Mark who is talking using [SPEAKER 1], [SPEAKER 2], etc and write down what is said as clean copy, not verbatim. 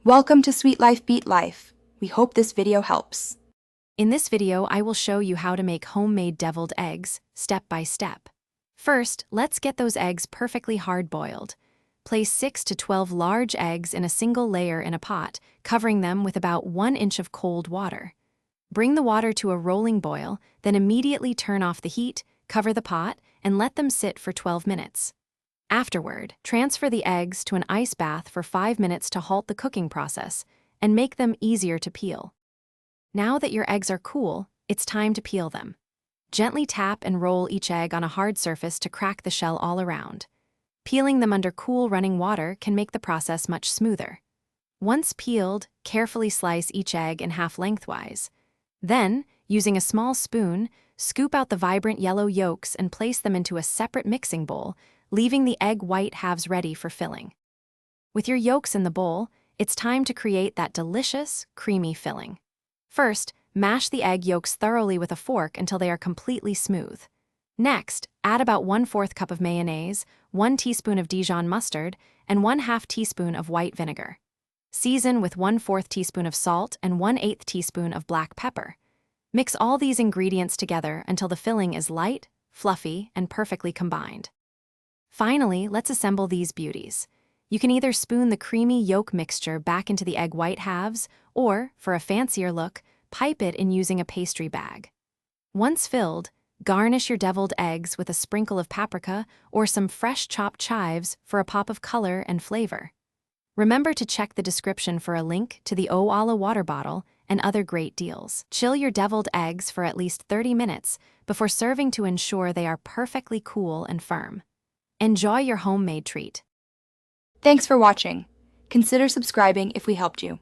[SPEAKER 1] Welcome to Sweet Life Beat Life. We hope this video helps.
[SPEAKER 2] In this video, I will show you how to make homemade deviled eggs, step by step. First, let's get those eggs perfectly hard-boiled. Place 6 to 12 large eggs in a single layer in a pot, covering them with about 1 inch of cold water. Bring the water to a rolling boil, then immediately turn off the heat, cover the pot, and let them sit for 12 minutes. Afterward, transfer the eggs to an ice bath for 5 minutes to halt the cooking process and make them easier to peel. Now that your eggs are cool, it's time to peel them. Gently tap and roll each egg on a hard surface to crack the shell all around. Peeling them under cool running water can make the process much smoother. Once peeled, carefully slice each egg in half lengthwise. Then, using a small spoon, scoop out the vibrant yellow yolks and place them into a separate mixing bowl, leaving the egg white halves ready for filling. With your yolks in the bowl, it's time to create that delicious, creamy filling. First, mash the egg yolks thoroughly with a fork until they are completely smooth. Next, add about 1/4 cup of mayonnaise, 1 teaspoon of Dijon mustard, and 1/2 teaspoon of white vinegar. Season with 1/4 teaspoon of salt and 1/8 teaspoon of black pepper. Mix all these ingredients together until the filling is light, fluffy, and perfectly combined. Finally, let's assemble these beauties. You can either spoon the creamy yolk mixture back into the egg white halves, or, for a fancier look, pipe it in using a pastry bag. Once filled, garnish your deviled eggs with a sprinkle of paprika or some fresh chopped chives for a pop of color and flavor. Remember to check the description for a link to the Oala water bottle and other great deals. Chill your deviled eggs for at least 30 minutes before serving to ensure they are perfectly cool and firm. Enjoy your homemade treat.
[SPEAKER 1] Thanks for watching. Consider subscribing if we helped you.